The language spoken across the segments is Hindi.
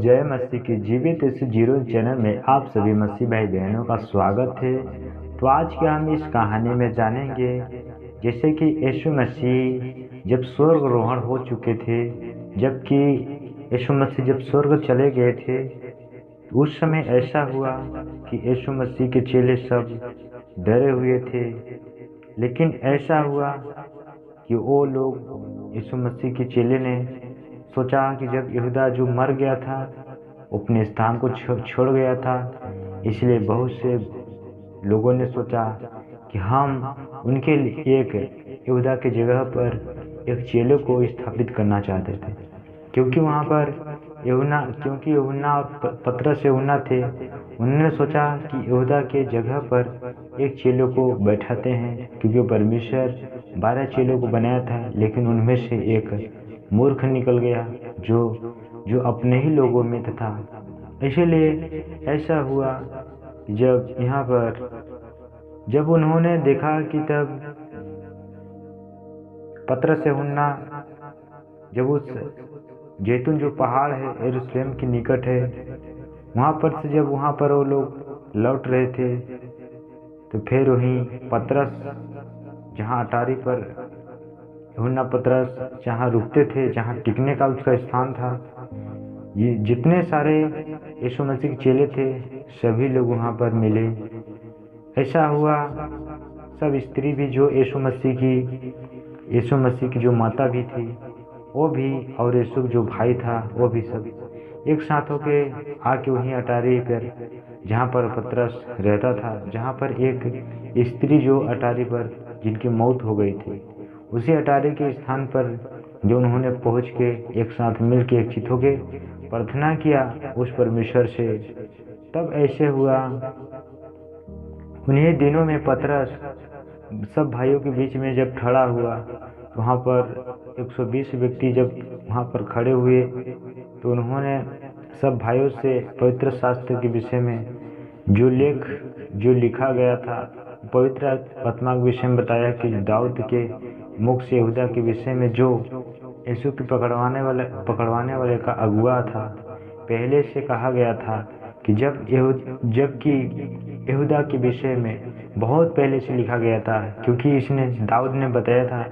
जय मसीह की जीवित इस जीरो चैनल में आप सभी मसीह भाई बहनों का स्वागत है। तो आज के हम इस कहानी में जानेंगे जैसे कि यीशु मसीह जब स्वर्गारोहण हो चुके थे, जबकि यीशु मसीह जब स्वर्ग चले गए थे, उस समय ऐसा हुआ कि यीशु मसीह के चेले सब डरे हुए थे। लेकिन ऐसा हुआ कि वो लोग यीशु मसीह के चेले ने सोचा कि जब यहूदा जो मर गया था अपने स्थान को छोड़ गया था, इसलिए बहुत से लोगों ने सोचा कि हम उनके लिए एक यहूदा की जगह पर एक चेले को स्थापित करना चाहते थे, क्योंकि वहाँ पर यूहन्ना और पतरस यूहन्ना थे। उन्होंने सोचा कि यहूदा के जगह पर एक चेले को बैठाते हैं, क्योंकि परमेश्वर 12 चेलों को बनाया था, लेकिन उनमें से एक मूर्ख निकल गया जो अपने ही लोगों में था। इसलिए ऐसा हुआ जब यहाँ पर जब उन्होंने देखा कि तब पतरस यूहन्ना जब उस जैतून जो पहाड़ है यरूशलेम के निकट है, वहाँ पर से जब वहाँ पर वो लोग लौट रहे थे, तो फिर वहीं पतरस जहाँ अटारी पर यूहन्ना पतरस जहाँ रुकते थे, जहाँ टिकने का उसका स्थान था, ये जितने सारे यीशु मसीह के चेले थे सभी लोग वहाँ पर मिले। ऐसा हुआ सब स्त्री भी जो यीशु मसीह की जो माता भी थी वो भी, और यीशु जो भाई था वो भी, सब एक साथ होके आके वहीं अटारी पर जहाँ पर पतरस रहता था, जहाँ पर एक स्त्री जो अटारी पर जिनकी मौत हो गई थी, उसी अटारी के स्थान पर जो उन्होंने पहुँच के एक साथ मिल के एक चित होके प्रार्थना किया उस परमेश्वर से। तब ऐसे हुआ उन्हीं दिनों में पतरस सब भाइयों के बीच में जब खड़ा हुआ, वहाँ पर 120 व्यक्ति जब वहाँ पर खड़े हुए, तो उन्होंने सब भाइयों से पवित्र शास्त्र के विषय में जो लिखा गया था, पवित्र आत्मा के विषय में बताया कि दाऊद के मुख से यहूदा के विषय में जो यीशु के पकड़वाने वाले का अगुआ था, पहले से कहा गया था कि जबकि यहूदा के विषय में बहुत पहले से लिखा गया था, क्योंकि इसने दाऊद ने बताया था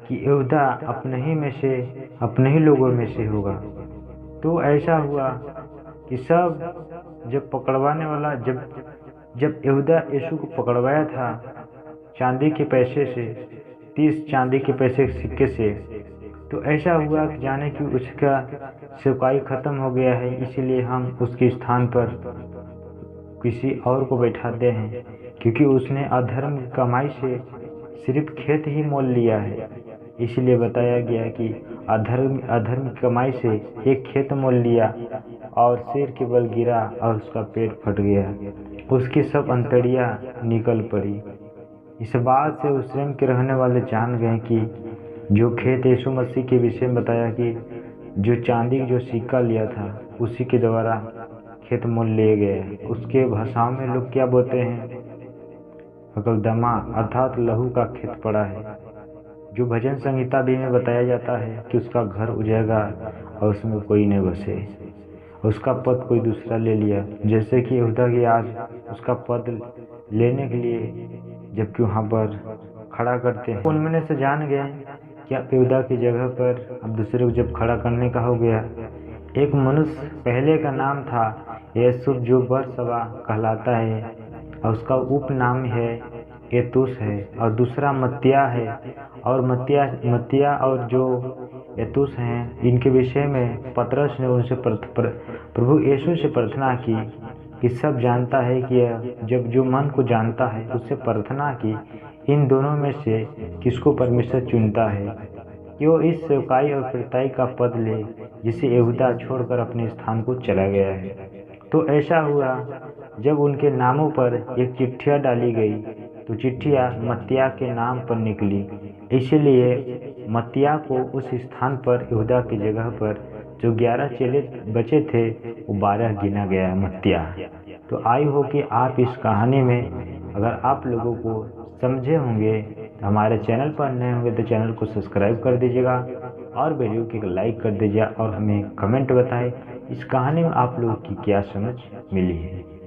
कि यहूदा अपने ही लोगों में से होगा। तो ऐसा हुआ कि सब जब पकड़वाने वाला जब यहूदा यीशु को पकड़वाया था चांदी के पैसे से, 30 चांदी के पैसे के सिक्के से, तो ऐसा हुआ कि जाने कि उसका सेवकाई खत्म हो गया है, इसीलिए हम उसके स्थान पर किसी और को बैठाते हैं, क्योंकि उसने अधर्म की कमाई से सिर्फ खेत ही मोल लिया है। इसलिए बताया गया कि अधर्म की कमाई से एक खेत मोल लिया और सिर के बल गिरा और उसका पेट फट गया, उसकी सब अंतड़ियाँ निकल पड़ी। इस बात से यरूशलेम के रहने वाले जान गए कि जो खेत यीशु मसीह के विषय में बताया कि जो चांदी जो सिक्का लिया था उसी के द्वारा खेत मोल लिए गए। उसके भाषाओं में लोग क्या बोलते हैं, अकलदमा अर्थात लहू का खेत पड़ा है। जो भजन संहिता भी में बताया जाता है कि उसका घर उजाएगा और उसमें कोई न बसे, उसका पद कोई दूसरा ले लिया, जैसे कि यहूदा की आज उसका पद लेने के लिए जबकि वहाँ पर खड़ा करते हैं। उनमें से जान गए कि अब यहूदा की जगह पर अब दूसरे को जब खड़ा करने का हो गया। एक मनुष्य पहले का नाम था यूसुफ जो बरसबा कहलाता है, और उसका उपनाम है एतुस है, और दूसरा मत्तिया है। और मत्तिया और जो एतुस हैं, इनके विषय में पतरस ने उनसे प्रभु यीशु से प्रार्थना की कि सब जानता है कि जब जो मन को जानता है उससे प्रार्थना की इन दोनों में से किसको परमेश्वर चुनता है कि वो इस सेवकाई और प्रेरिताई का पद ले जिसे यहूदा छोड़कर अपने स्थान को चला गया है। तो ऐसा हुआ जब उनके नामों पर एक चिट्ठिया डाली गई, तो चिट्ठिया मत्तिया के नाम पर निकली, इसलिए मत्तिया को उस स्थान पर यहूदा की जगह पर जो 11 चेले बचे थे वो 12 गिना गया मत्तिया। तो आई हो कि आप इस कहानी में अगर आप लोगों को समझे होंगे, तो हमारे चैनल पर नए होंगे तो चैनल को सब्सक्राइब कर दीजिएगा और वीडियो को लाइक कर दीजिए और हमें कमेंट बताएं इस कहानी में आप लोगों की क्या समझ मिली है?